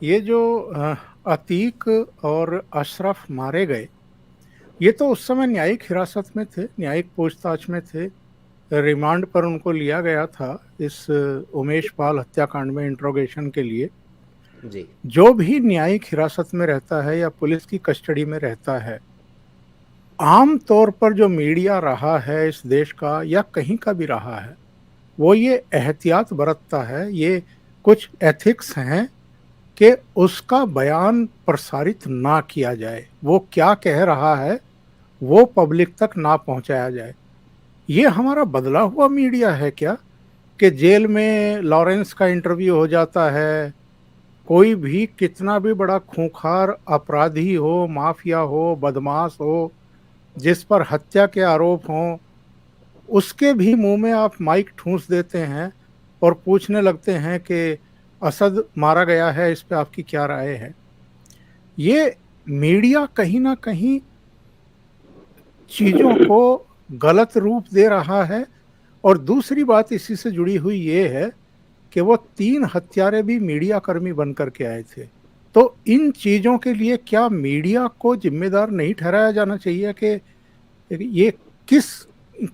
ये जो अतीक और अशरफ मारे गए, ये तो उस समय न्यायिक हिरासत में थे, न्यायिक पूछताछ में थे। रिमांड पर उनको लिया गया था इस उमेश पाल हत्याकांड में इंट्रोगेशन के लिए। जी। जो भी न्यायिक हिरासत में रहता है या पुलिस की कस्टडी में रहता है, आम तौर पर जो मीडिया रहा है इस देश का या कहीं का भी रहा है, वो ये एहतियात बरतता है, ये कुछ एथिक्स हैं कि उसका बयान प्रसारित ना किया जाए, वो क्या कह रहा है वो पब्लिक तक ना पहुंचाया जाए। ये हमारा बदला हुआ मीडिया है क्या, कि जेल में लॉरेंस का इंटरव्यू हो जाता है, कोई भी कितना भी बड़ा खूंखार अपराधी हो, माफिया हो, बदमाश हो, जिस पर हत्या के आरोप हों, उसके भी मुंह में आप माइक ठूंस देते हैं और पूछने लगते हैं कि असद मारा गया है, इस पे आपकी क्या राय है। ये मीडिया कहीं ना कहीं चीजों को गलत रूप दे रहा है। और दूसरी बात इसी से जुड़ी हुई ये है कि वो तीन हत्यारे भी मीडिया कर्मी बन करके आए थे। तो इन चीजों के लिए क्या मीडिया को जिम्मेदार नहीं ठहराया जाना चाहिए कि ये किस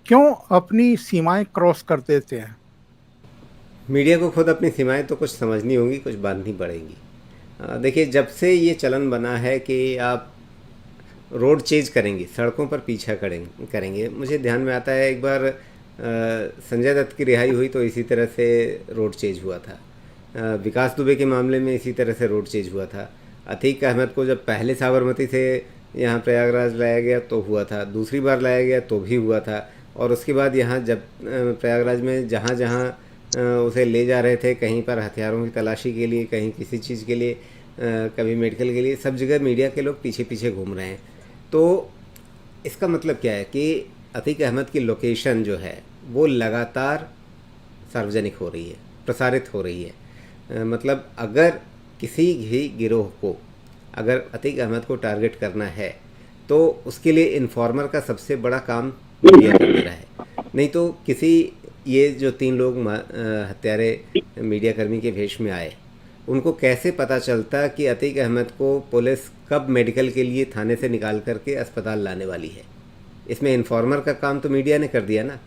क्यों अपनी सीमाएं क्रॉस कर देते हैं। मीडिया को खुद अपनी सीमाएं तो कुछ समझनी होंगी, कुछ बांधनी पड़ेंगी। देखिए, जब से ये चलन बना है कि आप रोड चेज करेंगे, सड़कों पर पीछा करेंगे, मुझे ध्यान में आता है एक बार संजय दत्त की रिहाई हुई तो इसी तरह से रोड चेज हुआ था। विकास दुबे के मामले में इसी तरह से रोड चेज हुआ था। अतीक अहमद को जब पहले साबरमती से यहाँ प्रयागराज लाया गया तो हुआ था, दूसरी बार लाया गया तो भी हुआ था, और उसके बाद यहाँ जब प्रयागराज में जहाँ जहाँ उसे ले जा रहे थे, कहीं पर हथियारों की तलाशी के लिए, कहीं किसी चीज़ के लिए, कभी मेडिकल के लिए, सब जगह मीडिया के लोग पीछे पीछे घूम रहे हैं। तो इसका मतलब क्या है कि अतीक अहमद की लोकेशन जो है वो लगातार सार्वजनिक हो रही है, प्रसारित हो रही है। मतलब अगर किसी भी गिरोह को, अगर अतीक अहमद को टारगेट करना है तो उसके लिए इन्फॉर्मर का सबसे बड़ा काम मीडिया कर दे रहा है। नहीं तो किसी, ये जो तीन लोग हत्यारे मीडियाकर्मी के भेष में आए, उनको कैसे पता चलता कि अतीक अहमद को पुलिस कब मेडिकल के लिए थाने से निकाल करके अस्पताल लाने वाली है। इसमें इन्फॉर्मर का काम तो मीडिया ने कर दिया ना।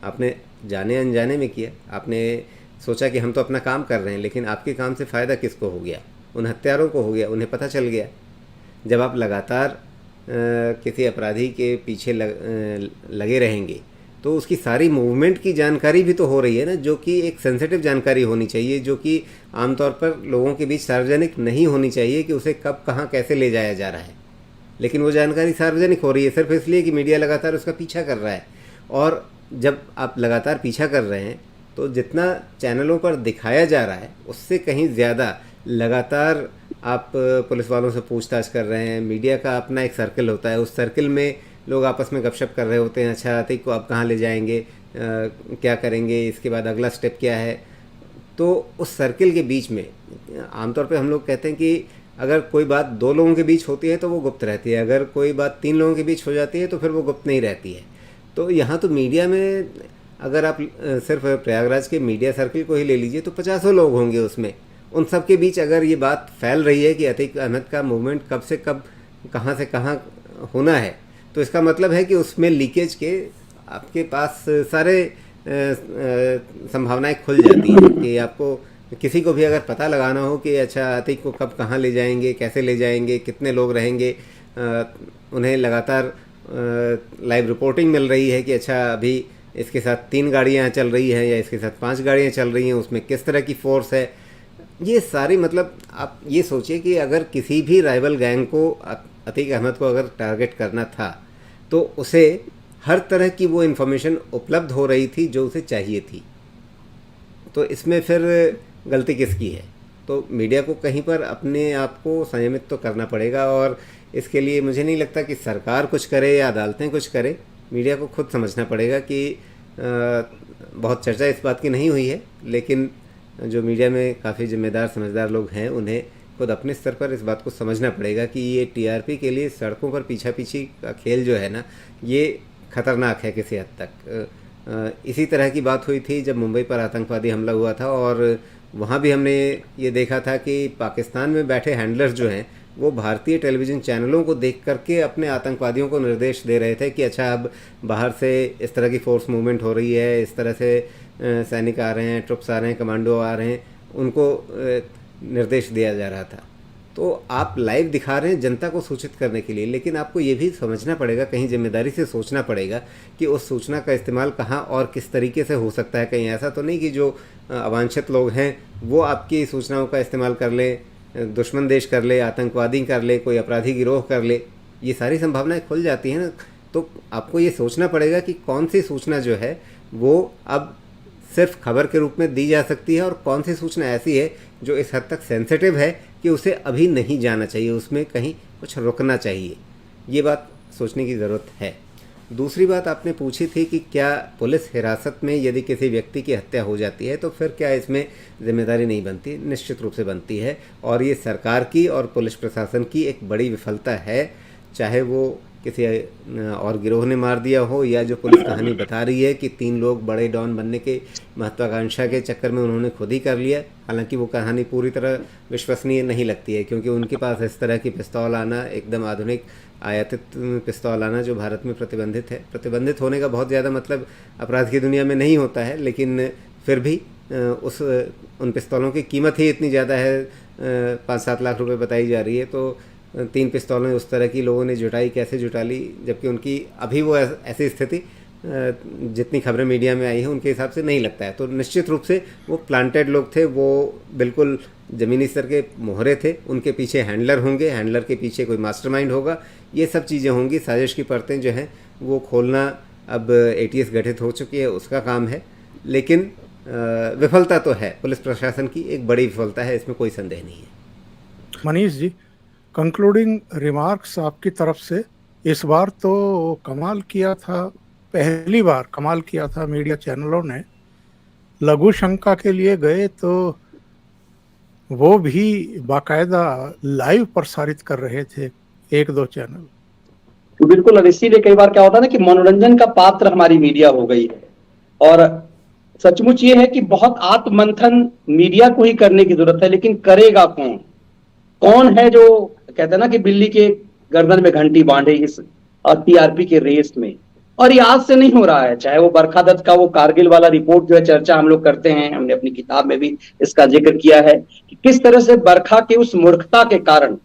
आपने जाने अनजाने में किया, आपने सोचा कि हम तो अपना काम कर रहे हैं, लेकिन आपके काम से फ़ायदा किसको हो गया? उन हत्यारों को हो गया, उन्हें पता चल गया। जब आप लगातार किसी अपराधी के पीछे लगे रहेंगे तो उसकी सारी मूवमेंट की जानकारी भी तो हो रही है ना, जो कि एक सेंसिटिव जानकारी होनी चाहिए, जो कि आमतौर पर लोगों के बीच सार्वजनिक नहीं होनी चाहिए कि उसे कब कहाँ कैसे ले जाया जा रहा है। लेकिन वो जानकारी सार्वजनिक हो रही है सिर्फ इसलिए कि मीडिया लगातार उसका पीछा कर रहा है। और जब आप लगातार पीछा कर रहे हैं तो जितना चैनलों पर दिखाया जा रहा है उससे कहीं ज़्यादा लगातार आप पुलिस वालों से पूछताछ कर रहे हैं। मीडिया का अपना एक सर्कल होता है, उस सर्कल में लोग आपस में गपशप कर रहे होते हैं। अच्छा, अतीक को आप कहाँ ले जाएंगे, क्या करेंगे, इसके बाद अगला स्टेप क्या है। तो उस सर्कल के बीच में आमतौर पे हम लोग कहते हैं कि अगर कोई बात दो लोगों के बीच होती है तो वो गुप्त रहती है, अगर कोई बात तीन लोगों के बीच हो जाती है तो फिर वो गुप्त नहीं रहती है। तो यहाँ तो मीडिया में अगर आप सिर्फ प्रयागराज के मीडिया सर्कल को ही ले लीजिए तो पचासों लोग होंगे उसमें। उन सब के बीच अगर ये बात फैल रही है कि अतीक अहमद का मूवमेंट कब से कब, कहाँ से कहाँ होना है, तो इसका मतलब है कि उसमें लीकेज के आपके पास सारे संभावनाएं खुल जाती हैं कि आपको किसी को भी अगर पता लगाना हो कि अच्छा अतीक को कब कहाँ ले जाएंगे, कैसे ले जाएंगे, कितने लोग रहेंगे। उन्हें लगातार लाइव रिपोर्टिंग मिल रही है कि अच्छा अभी इसके साथ 3 गाड़ियाँ चल रही हैं या इसके साथ 5 गाड़ियाँ चल रही हैं, उसमें किस तरह की फ़ोर्स है। ये सारी, मतलब आप ये सोचिए कि अगर किसी भी राइवल गैंग को, अतीक अहमद को अगर टारगेट करना था तो उसे हर तरह की वो इन्फॉर्मेशन उपलब्ध हो रही थी जो उसे चाहिए थी। तो इसमें फिर गलती किसकी है? तो मीडिया को कहीं पर अपने आप को संयमित तो करना पड़ेगा, और इसके लिए मुझे नहीं लगता कि सरकार कुछ करे या अदालतें कुछ करे। मीडिया को खुद समझना पड़ेगा कि बहुत चर्चा इस बात की नहीं हुई है, लेकिन जो मीडिया में काफ़ी जिम्मेदार समझदार लोग हैं उन्हें खुद अपने स्तर पर इस बात को समझना पड़ेगा कि ये टीआरपी के लिए सड़कों पर पीछा पीछी का खेल जो है ना, ये ख़तरनाक है किसी हद तक। इसी तरह की बात हुई थी जब मुंबई पर आतंकवादी हमला हुआ था, और वहाँ भी हमने ये देखा था कि पाकिस्तान में बैठे हैंडलर्स जो हैं वो भारतीय टेलीविज़न चैनलों को देख करके अपने आतंकवादियों को निर्देश दे रहे थे कि अच्छा अब बाहर से इस तरह की फोर्स मूवमेंट हो रही है, इस तरह से सैनिक आ रहे हैं, ट्रुप्स आ रहे हैं, कमांडो आ रहे हैं, उनको निर्देश दिया जा रहा था। तो आप लाइव दिखा रहे हैं जनता को सूचित करने के लिए, लेकिन आपको ये भी समझना पड़ेगा, कहीं जिम्मेदारी से सोचना पड़ेगा कि उस सूचना का इस्तेमाल कहाँ और किस तरीके से हो सकता है। कहीं ऐसा तो नहीं कि जो अवांछित लोग हैं वो आपकी सूचनाओं का इस्तेमाल कर ले, दुश्मन देश कर ले, आतंकवादी कर ले, कोई अपराधी गिरोह कर ले, ये सारी संभावनाएं खुल जाती हैं ना। तो आपको ये सोचना पड़ेगा कि कौन सी सूचना जो है वो अब सिर्फ खबर के रूप में दी जा सकती है और कौन सी सूचना ऐसी है जो इस हद तक सेंसिटिव है कि उसे अभी नहीं जाना चाहिए, उसमें कहीं कुछ रुकना चाहिए। ये बात सोचने की ज़रूरत है। दूसरी बात आपने पूछी थी कि क्या पुलिस हिरासत में यदि किसी व्यक्ति की हत्या हो जाती है तो फिर क्या इसमें जिम्मेदारी नहीं बनती? निश्चित रूप से बनती है, और ये सरकार की और पुलिस प्रशासन की एक बड़ी विफलता है। चाहे वो किसी और गिरोह ने मार दिया हो, या जो पुलिस कहानी बता रही है कि 3 लोग बड़े डॉन बनने के महत्वाकांक्षा के चक्कर में उन्होंने खुद ही कर लिया। हालांकि वो कहानी पूरी तरह विश्वसनीय नहीं लगती है, क्योंकि उनके पास इस तरह की पिस्तौल आना, एकदम आधुनिक आयातित पिस्तौल आना जो भारत में प्रतिबंधित है, प्रतिबंधित होने का बहुत ज़्यादा मतलब अपराध की दुनिया में नहीं होता है, लेकिन फिर भी उन पिस्तौलों की कीमत ही इतनी ज़्यादा है, 5-7 लाख रुपए बताई जा रही है। तो 3 पिस्तौलें उस तरह की लोगों ने जुटाई, कैसे जुटा ली, जबकि उनकी अभी वो ऐसी स्थिति जितनी खबरें मीडिया में आई हैं उनके हिसाब से नहीं लगता है। तो निश्चित रूप से वो प्लांटेड लोग थे, वो बिल्कुल ज़मीनी स्तर के मोहरे थे, उनके पीछे हैंडलर होंगे, हैंडलर के पीछे कोई मास्टरमाइंड होगा, ये सब चीज़ें होंगी। साजिश की परतें जो हैं वो खोलना अब एटीएस गठित हो चुकी है, उसका काम है। लेकिन विफलता तो है, पुलिस प्रशासन की एक बड़ी विफलता है, इसमें कोई संदेह नहीं है। मनीष जी, कंक्लूडिंग रिमार्क्स आपकी तरफ से। इस बार तो कमाल किया था, पहली बार कमाल किया था मीडिया चैनलों ने। लघु शंका के लिए गए तो वो भी बाकायदा लाइव प्रसारित कर रहे थे 1-2 चैनल। तो बिल्कुल, और इसीलिए कई बार क्या होता है ना कि मनोरंजन का पात्र हमारी मीडिया हो गई है। और सचमुच ये है कि बहुत आत्ममंथन मीडिया को ही करने की जरूरत है, लेकिन करेगा कौन? कौन है जो कहते हैं ना कि बिल्ली के गर्दन में घंटी बांधे इस टीआरपी के रेस में? और ये आज से नहीं हो रहा है। चाहे वो बरखा दत्त का वो कारगिल वाला रिपोर्ट जो है, चर्चा हम लोग करते हैं, हमने अपनी किताब में भी इसका जिक्र किया है कि किस तरह से बरखा के उस मूर्खता के कारण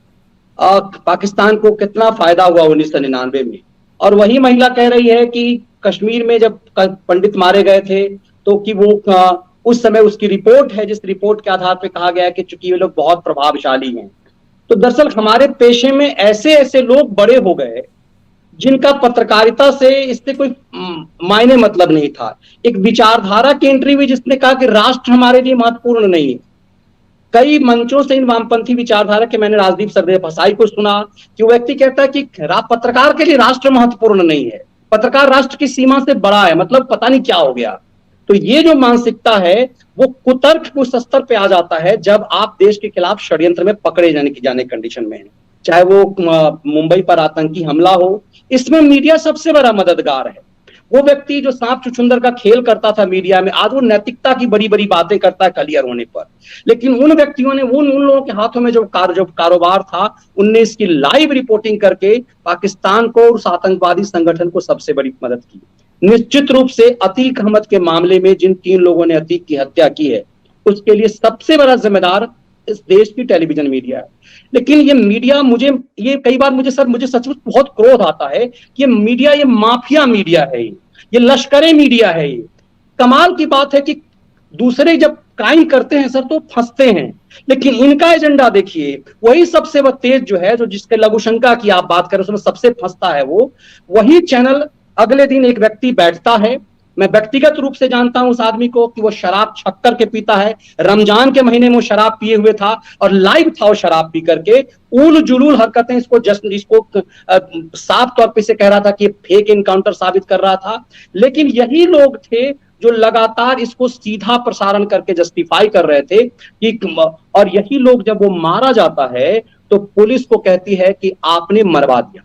पाकिस्तान को कितना फायदा हुआ 1999 में। और वही महिला कह रही है कि कश्मीर में जब पंडित मारे गए थे तो कि वो उस समय उसकी रिपोर्ट है, जिस रिपोर्ट के आधार पर कहा गया है कि चूंकि ये लोग बहुत प्रभावशाली हैं। तो दरअसल हमारे पेशे में ऐसे ऐसे लोग बड़े हो गए जिनका पत्रकारिता से इससे कोई मायने मतलब नहीं था। एक विचारधारा की एंट्री हुई जिसने कहा कि राष्ट्र हमारे लिए महत्वपूर्ण नहीं है। कई मंचों से इन वामपंथी विचारधारा के मैंने राजदीप सरदेव फसाई को सुना कि वो व्यक्ति कहता है कि पत्रकार के लिए राष्ट्र महत्वपूर्ण नहीं है, पत्रकार राष्ट्र की सीमा से बड़ा है, मतलब पता नहीं क्या हो गया। तो ये जो मानसिकता है वो कुतर्क उस स्तर पे आ जाता है जब आप देश के खिलाफ षड्यंत्र में पकड़े जाने कंडीशन में है। चाहे वो मुंबई पर आतंकी हमला हो, इसमें मीडिया सबसे बड़ा मददगार है। वो व्यक्ति जो सांप चुछुंदर का खेल करता था मीडिया में, आज वो नैतिकता की बड़ी बड़ी बातें करता है क्लियर होने पर। लेकिन उन व्यक्तियों ने, उन लोगों के हाथों में जो कारोबार था, उनने इसकी लाइव रिपोर्टिंग करके पाकिस्तान को, उस आतंकवादी संगठन को सबसे बड़ी मदद की। निश्चित रूप से अतीक अहमद के मामले में जिन 3 लोगों ने अतीक की हत्या की है, उसके लिए सबसे बड़ा जिम्मेदार इस देश की टेलीविजन मीडिया है। लेकिन ये मीडिया, मुझे कई बार मुझे सचमुच बहुत क्रोध आता है कि ये मीडिया, ये माफिया मीडिया है, ये लश्करे मीडिया है। ये कमाल की बात है कि दूसरे जब क्राइम करते हैं सर तो फंसते हैं, लेकिन इनका एजेंडा देखिए, वही सबसे तेज जो है, जो जिसके लघुशंका की आप बात करें उसमें सबसे फंसता है वो वही चैनल। अगले दिन एक व्यक्ति बैठता है, मैं व्यक्तिगत रूप से जानता हूं उस आदमी को कि वो शराब छक्कर के पीता है, रमजान के महीने में वो शराब पिए हुए था और लाइव था वो शराब पी करके उल जुलूल हरकतें, इसको साफ तौर पे से कह रहा था कि फेक इनकाउंटर साबित कर रहा था। लेकिन यही लोग थे जो लगातार इसको सीधा प्रसारण करके जस्टिफाई कर रहे थे कि, और यही लोग जब वो मारा जाता है तो पुलिस को कहती है कि आपने मरवा दिया।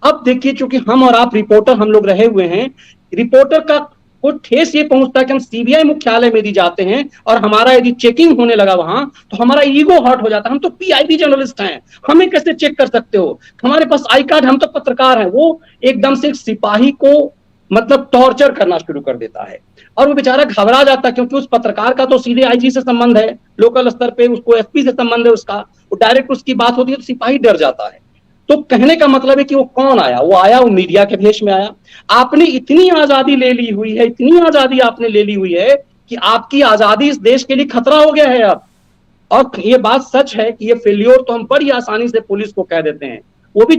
अब देखिए, चूंकि हम और आप रिपोर्टर हम लोग रहे हुए हैं, रिपोर्टर का को ठेस ये पहुंचता है कि हम सीबीआई मुख्यालय में यदि जाते हैं और हमारा यदि चेकिंग होने लगा वहां, तो हमारा ईगो हर्ट हो जाता है। हम तो पीआईबी जर्नलिस्ट हैं, हमें कैसे चेक कर सकते हो, हमारे पास आई कार्ड, हम तो पत्रकार हैं। वो एकदम से एक सिपाही को मतलब टॉर्चर करना शुरू कर देता है और वो बेचारा घबरा जाता है, क्योंकि उस पत्रकार का तो सीधे आईजी से संबंध है, लोकल स्तर पे उसको एसपी से संबंध है उसका, वो डायरेक्ट उसकी बात होती है तो सिपाही डर जाता है। तो कहने का मतलब है कि वो कौन आया, वो आया, वो मीडिया के भेष में आया। आपने इतनी आजादी ले ली हुई है, इतनी आजादी आपने ले ली हुई है कि आपकी आजादी इस देश के लिए खतरा हो गया है अब। और ये बात सच है कि ये फेल्योर तो हम बड़ी आसानी से पुलिस को कह देते हैं, वो भी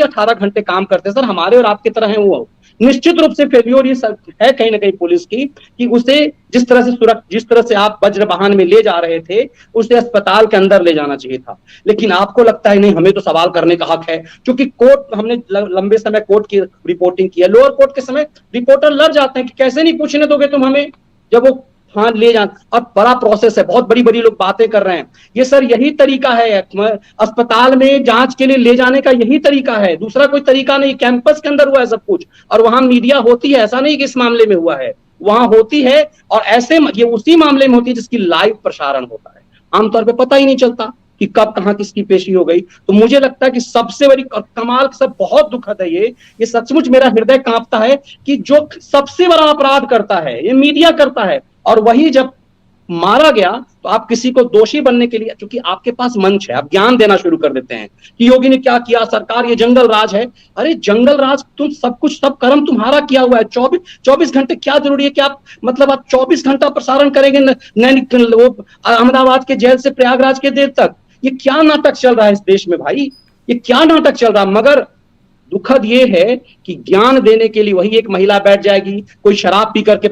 18 घंटे काम करते हैं सर, हमारे और आपकी तरह हैं वो। निश्चित रूप से फेल्योर ये है कहीं ना कहीं पुलिस की, कि उसे जिस तरह से आप वज्र वाहन में ले जा रहे थे, उसे अस्पताल के अंदर ले जाना चाहिए था। लेकिन आपको लगता है नहीं, हमें तो सवाल करने का हक है, क्योंकि कोर्ट, हमने लंबे समय कोर्ट की रिपोर्टिंग की है, लोअर कोर्ट के समय रिपोर्टर लड़ जाते हैं कि कैसे नहीं पूछने दोगे तुम हमें, जब वो हाँ ले जान। और बड़ा प्रोसेस है, बहुत बड़ी बड़ी लोग बातें कर रहे हैं। ये सर यही तरीका है अस्पताल में जांच के लिए ले जाने का, यही तरीका है, दूसरा कोई तरीका नहीं। कैंपस के अंदर हुआ है सब कुछ, और वहां मीडिया होती है, ऐसा नहीं कि इस मामले में हुआ है, वहां होती है। और ऐसे ये उसी मामले में होती है जिसकी लाइव प्रसारण होता है, आमतौर पर पता ही नहीं चलता कि कब कहां किसकी पेशी हो गई। तो मुझे लगता है कि सबसे बड़ी कमाल, सब बहुत दुखद है ये सचमुच मेरा हृदय कांपता है कि जो सबसे बड़ा अपराध करता है ये मीडिया करता है, और वही जब मारा गया तो आप किसी को दोषी बनने के लिए, क्योंकि आपके पास मंच है, आप ज्ञान देना शुरू कर देते हैं कि योगी ने क्या किया, सरकार ये जंगल राज है। अरे जंगल राज, तुम सब कुछ, सब कर्म तुम्हारा किया हुआ है। 24 घंटे क्या जरूरी है कि आप मतलब आप 24 घंटा प्रसारण करेंगे अहमदाबाद के जेल से प्रयागराज के देर तक? ये क्या नाटक चल रहा है इस देश में भाई, ये क्या नाटक चल रहा है। मगर दुखद ये है कि ज्ञान देने के लिए वही एक महिला बैठ जाएगी, कोई शराब पी करके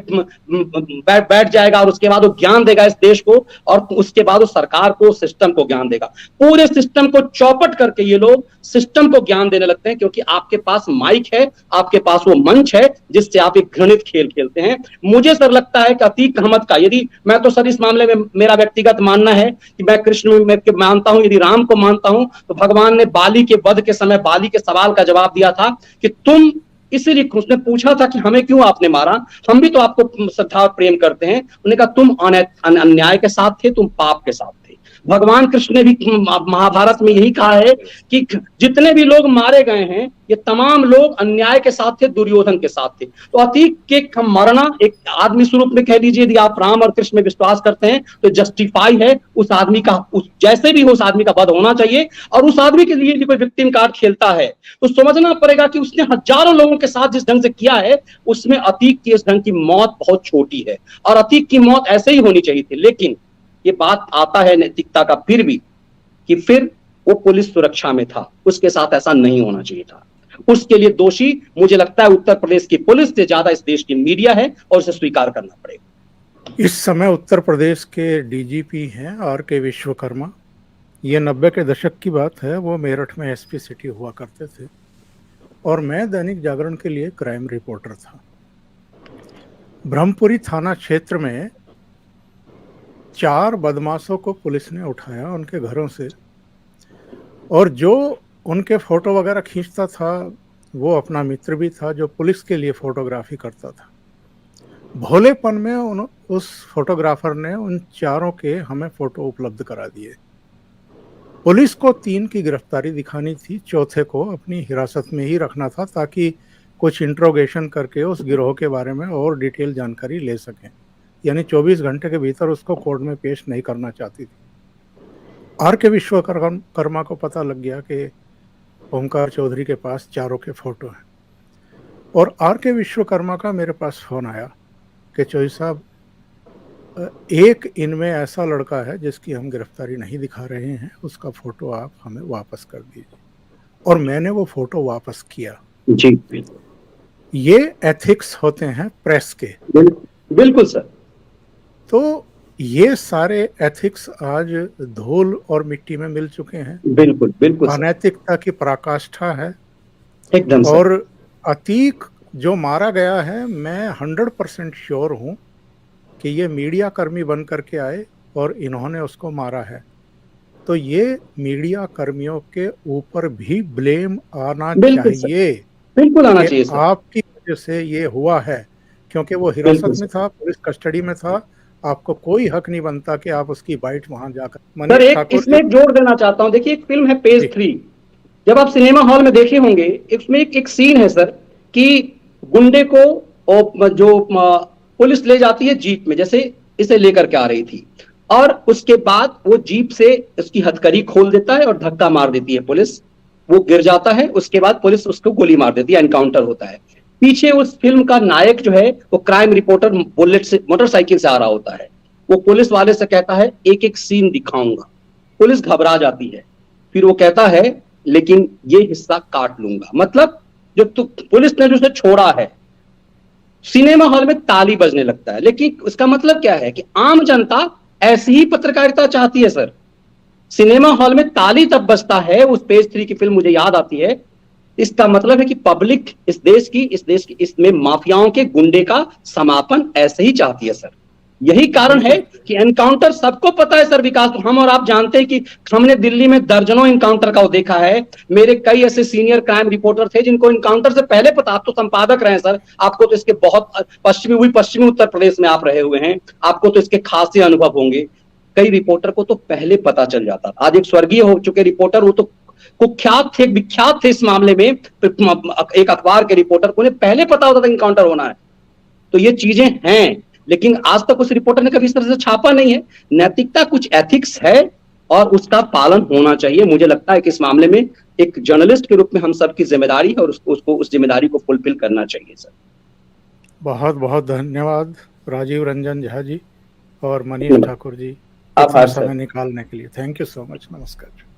बैठ जाएगा और उसके बाद वो ज्ञान देगा इस देश को, और उसके बाद वो सरकार को, सिस्टम को ज्ञान देगा। पूरे सिस्टम को चौपट करके ये लोग सिस्टम को ज्ञान देने लगते हैं, क्योंकि आपके पास माइक है, आपके पास वो मंच है जिससे आप एक घृणित खेल खेलते हैं। मुझे सर लगता है कि अतीक अहमद का, यदि मैं तो सर इस मामले में मेरा व्यक्तिगत मानना है कि मैं कृष्ण में मानता हूं, यदि राम को मानता हूं, तो भगवान ने बाली के वध के समय बाली के सवाल का जवाब दिया था कि तुम, इसीलिए उसने पूछा था कि हमें क्यों आपने मारा, हम भी तो आपको श्रद्धा और प्रेम करते हैं। उन्होंने कहा तुम अन्याय के साथ थे, तुम पाप के साथ थे। भगवान कृष्ण ने भी महाभारत में यही कहा है कि जितने भी लोग मारे गए हैं ये तमाम लोग अन्याय के साथ थे, दुर्योधन के साथ थे। तो अतीक के मरना एक आदमी स्वरूप में कह लीजिए, यदि आप राम और कृष्ण में विश्वास करते हैं तो जस्टिफाई है उस आदमी का, उस जैसे भी हो उस आदमी का वध होना चाहिए। और उस आदमी के लिए यदि कोई विक्टिम कार्ड खेलता है तो समझना पड़ेगा कि उसने हजारों लोगों के साथ जिस ढंग से किया है, उसमें अतीक की इस ढंग की मौत बहुत छोटी है, और अतीक की मौत ऐसे ही होनी चाहिए थी। लेकिन ये बात आता है नैतिकता का फिर भी, कि फिर वो पुलिस सुरक्षा में था, उसके साथ ऐसा नहीं होना चाहिए था। उसके लिए दोषी मुझे लगता है उत्तर प्रदेश की पुलिस से ज्यादा इस देश की मीडिया है, और उसे स्वीकार करना पड़ेगा। इस समय उत्तर प्रदेश के डीजीपी हैं आर.के. विश्वकर्मा। ये 90 के दशक की बात है, वो मेरठ में एसपी सिटी हुआ करते थे और मैं दैनिक जागरण के लिए क्राइम रिपोर्टर था। ब्रह्मपुरी थाना क्षेत्र में 4 बदमाशों को पुलिस ने उठाया उनके घरों से, और जो उनके फोटो वगैरह खींचता था वो अपना मित्र भी था जो पुलिस के लिए फोटोग्राफी करता था। भोलेपन में उस फोटोग्राफर ने उन 4 के हमें फोटो उपलब्ध करा दिए। पुलिस को 3 की गिरफ्तारी दिखानी थी, चौथे को अपनी हिरासत में ही रखना था ताकि कुछ इंट्रोगेशन करके उस गिरोह के बारे में और डिटेल जानकारी ले सकें। यानी 24 घंटे के भीतर उसको कोर्ट में पेश नहीं करना चाहती थी। आर.के. विश्वकर्मा को पता लग गया कि ओमकार चौधरी के पास 4 के फोटो हैं, और आर.के. विश्वकर्मा का मेरे पास फ़ोन आया कि चौधरी साहब, एक इनमें ऐसा लड़का है जिसकी हम गिरफ्तारी नहीं दिखा रहे हैं, उसका फ़ोटो आप हमें वापस कर दीजिए। और मैंने वो फ़ोटो वापस किया। जी, ये एथिक्स होते हैं प्रेस के। बिल्कुल सर। तो ये सारे एथिक्स आज धूल और मिट्टी में मिल चुके हैं। बिल्कुल बिल्कुल अनैतिकता की पराकाष्ठा है एकदम। और अतीक जो मारा गया है, मैं 100% श्योर हूँ कि ये मीडिया कर्मी बन करके आए और इन्होंने उसको मारा है। तो ये मीडिया कर्मियों के ऊपर भी ब्लेम आना चाहिए। बिल्कुल आना चाहिए सर। आपकी वजह से ये हुआ है, क्योंकि वो हिरासत बिल्कुल में सर। था, पुलिस कस्टडी में था। आपको कोई हक नहीं बनता कि आप उसकी बाइट वहां जाकर। सर मनीष एक ठाकुर इसमें जी। एक जोड़ देना चाहता हूं, देखिए एक फिल्म है पेज जी। 3, जब आप सिनेमा हॉल में देखे होंगे, इसमें एक सीन है सर कि गुंडे को पुलिस ले जाती है जीप में, जैसे इसे लेकर के आ रही थी, और उसके बाद वो जीप से उसकी हथकड़ी खोल देता है और धक्का मार देती है पुलिस, वो गिर जाता है, उसके बाद पुलिस उसको गोली मार देती है, एनकाउंटर होता है। पीछे उस फिल्म का नायक जो है वो क्राइम रिपोर्टर बुलेट से मोटरसाइकिल से आ रहा होता है, वो पुलिस वाले से कहता है एक एक सीन दिखाऊंगा, पुलिस घबरा जाती है, फिर वो कहता है लेकिन ये हिस्सा काट लूंगा। मतलब जो पुलिस ने जो उसे छोड़ा है, सिनेमा हॉल में ताली बजने लगता है, लेकिन इसका मतलब क्या है कि आम जनता ऐसी ही पत्रकारिता चाहती है सर। सिनेमा हॉल में ताली तब बजता है, उस पेज 3 की फिल्म मुझे याद आती है, इसका मतलब है कि पब्लिक इस देश की इसमें माफियाओं के गुंडे का समापन ऐसे ही चाहती है सर। यही कारण है बिल्कुल। कि एनकाउंटर सबको पता है सर विकास, तो हम और आप जानते हैं कि हमने दिल्ली में दर्जनों एनकाउंटर का देखा है। मेरे कई ऐसे सीनियर क्राइम रिपोर्टर थे जिनको एनकाउंटर से पहले पता, आप तो संपादक रहे हैं सर, आपको तो इसके बहुत पश्चिमी उत्तर प्रदेश में आप रहे हुए हैं, आपको तो इसके खासे अनुभव होंगे। कई रिपोर्टर को तो पहले पता चल जाता था। आज एक स्वर्गीय हो चुके रिपोर्टर, वो तो कुख्यात थे, विख्यात थे इस मामले में, एक अखबार के रिपोर्टर को पहले पता होता था इनकाउंटर होना है। तो ये चीजें हैं, लेकिन आज तक उस रिपोर्टर ने कभी इस तरह से छापा नहीं है। नैतिकता कुछ एथिक्स है और उसका पालन होना चाहिए। मुझे लगता है कि इस मामले में एक जर्नलिस्ट के रूप में हम सबकी जिम्मेदारी है और उसको उस जिम्मेदारी को फुलफिल करना चाहिए सर। बहुत बहुत धन्यवाद राजीव रंजन झा जी और मनीष ठाकुर जी, इतना आभार समय सर। निकालने के लिए। Thank you so much. नमस्कार।